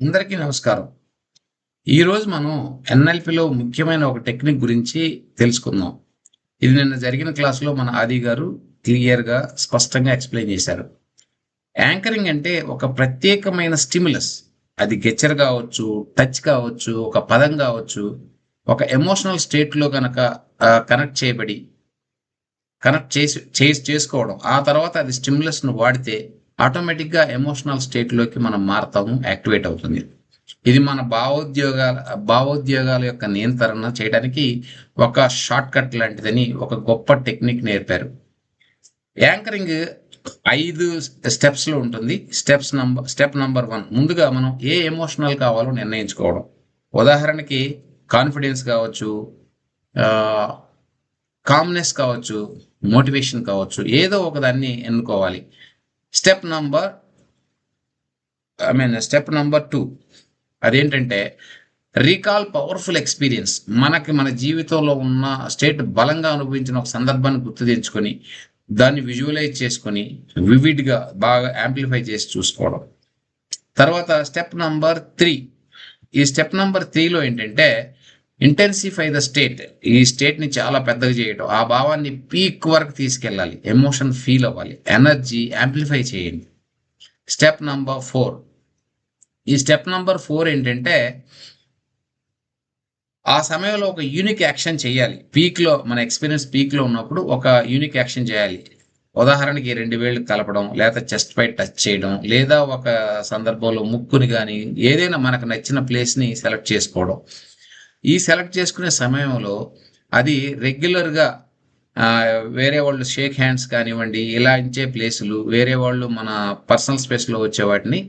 అందరికీ నమస్కారం. ఈరోజు మనం ఎన్ఎల్పిలో ముఖ్యమైన ఒక టెక్నిక్ గురించి తెలుసుకుందాం. ఇది నిన్న జరిగిన క్లాస్‌లో మన ఆది గారు క్లియర్‌గా, స్పష్టంగా ఎక్స్‌ప్లెయిన్ చేశారు. యాంకరింగ్ అంటే ఒక ప్రత్యేకమైన స్టిమ్యులస్. అది గెస్చర్ కావచ్చు, టచ్ కావచ్చు, ఒక పదం కావచ్చు, ఒక ఎమోషనల్ స్టేట్‌లో గనక కనెక్ట్ చేయబడి చేసుకోవడం. ఆ తర్వాత అది స్టిమ్యులస్‌ను వాడితే ఆటోమేటిక్‌గా ఎమోషనల్ స్టేట్‌లోకి మనం మారతాము. యాక్టివేట్ అవుతుంది. ఇది మన భావోద్వేగాల యొక్క నియంత్రణ చేయడానికి ఒక షార్ట్‌కట్ లాంటిదని ఒక గొప్ప టెక్నిక్ నేర్పారు. యాంకరింగ్ 5 స్టెప్స్‌లో ఉంటుంది. స్టెప్ నంబర్ 1 ముందుగా మనం ఏ ఎమోషనల్ కావాలో నిర్ణయించుకోవడం. ఉదాహరణకి కాన్ఫిడెన్స్ కావచ్చు, ఆహ్, కామ్‌నెస్ కావచ్చు, మోటివేషన్ కావచ్చు. ఏదో ఒకదాన్ని ఎన్నుకోవాలి. స్టెప్ నంబర్ స్టెప్ నంబర్ 2 అదేంటంటే రీకాల్ పవర్‌ఫుల్ ఎక్స్‌పీరియన్స్. మన జీవితంలో ఉన్న స్టేట్ బలంగా అనుభవించిన ఒక సందర్భాన్ని గుర్తు తెచ్చుకొని, దాన్ని విజువలైజ్ చేసుకొని, వివిడ్‌గా బాగా యాంప్లిఫై చేసి చూసుకోవడం. తర్వాత స్టెప్ నంబర్ 3. ఈ స్టెప్ నంబర్ 3లో ఏంటంటే ఇంటెన్సిఫై ద స్టేట్. ఈ స్టేట్‌ని చాలా పెద్దగా చేయటం. ఆ భావాన్ని పీక్ వరకు తీసుకెళ్ళాలి. ఎమోషన్ ఫీల్ అవ్వాలి. ఎనర్జీ యాంప్లిఫై చేయండి. Step number 4. ఈ స్టెప్ నంబర్ 4 ఏంటంటే ఆ సమయంలో ఒక యూనిక్ యాక్షన్ చేయాలి. మన ఎక్స్‌పీరియన్స్ పీక్‌లో ఉన్నప్పుడు ఒక యూనిక్ యాక్షన్ చేయాలి. ఉదాహరణకి 2 వేళ్ళు కలపడం, లేతే చెస్ట్ పై టచ్ చేయడం, లేదా ఒక సందర్భంలో ముక్కుని గాని, ఏదైనా మనకు నచ్చిన ప్లేస్‌ని సెలెక్ట్ చేసుకోవడం. ఈ సెలెక్ట్ చేసుకునే సమయంలో అది రెగ్యులర్‌గా వేరే వాళ్ళు షేక్ హ్యాండ్స్ కానివ్వండి, ఇలాంచే ప్లేసులు, వేరే వాళ్ళు మన పర్సనల్ స్పేస్‌లో వచ్చే వాటిని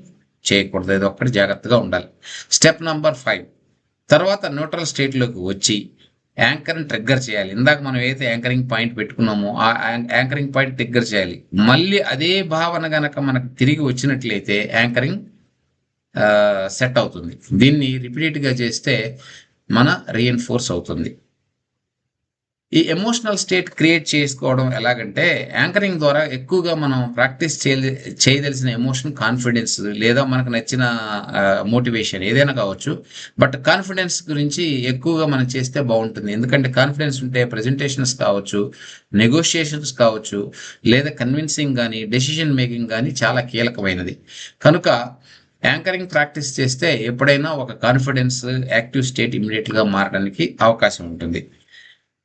చేయకూడదు. ఇదొక్కటి జాగ్రత్తగా ఉండాలి. Step number 5. తర్వాత న్యూట్రల్ స్టేట్‌లోకి వచ్చి యాంకర్‌ని ట్రిగ్గర్ చేయాలి. ఇందాక మనం ఏదైతే యాంకరింగ్ పాయింట్ పెట్టుకున్నామో, ఆ యాంకరింగ్ పాయింట్ ట్రిగ్గర్ చేయాలి. మళ్ళీ అదే భావన గనక మనకు తిరిగి వచ్చినట్లయితే యాంకరింగ్ సెట్ అవుతుంది. దీన్ని రిపీటెడ్‌గా చేస్తే మన రీఇన్ఫోర్స్ అవుతుంది. ఈ ఎమోషనల్ స్టేట్ క్రియేట్ చేసుకోవడం ఎలాగంటే, యాంకరింగ్ ద్వారా ఎక్కువగా మనం ప్రాక్టీస్ చేయదలిసిన ఎమోషన్ కాన్ఫిడెన్స్ లేదా మనకు నచ్చిన మోటివేషన్ ఏదైనా కావచ్చు. బట్ కాన్ఫిడెన్స్ గురించి ఎక్కువగా మనం చేస్తే బావుంటుంది. ఎందుకంటే కాన్ఫిడెన్స్ ఉంటే ప్రెజెంటేషన్స్ కావచ్చు, నెగోషియేషన్స్ కావచ్చు, లేదా కన్విన్సింగ్ గాని, డెసిషన్ మేకింగ్ గాని చాలా కీలకమైనది. కనుక యాంకరింగ్ ప్రాక్టీస్ చేస్తే ఎప్పుడైనా ఒక కాన్ఫిడెన్స్, యాక్టివ్ స్టేట్ ఇమ్మీడియేట్‌గా మారడానికి అవకాశం ఉంటుంది.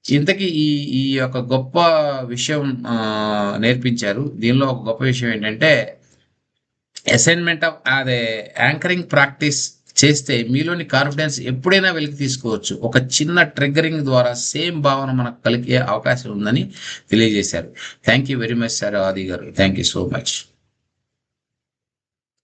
ఇంతకీ ఈ ఈ యొక్క గొప్ప విషయం నేర్పించారు. దీనిలో ఒక గొప్ప విషయం ఏంటంటే, అసైన్‌మెంట్ ఆఫ్ యాంకరింగ్ ప్రాక్టీస్ చేస్తే మీలోని కాన్ఫిడెన్స్ ఎప్పుడైనా వెలికి తీసుకోవచ్చు. ఒక చిన్న ట్రిగ్గరింగ్ ద్వారా సేమ్ భావన మనకు కలిగే అవకాశం ఉందని తెలియజేశారు. Thank you very much sir ఆది గారు. Thank you so much.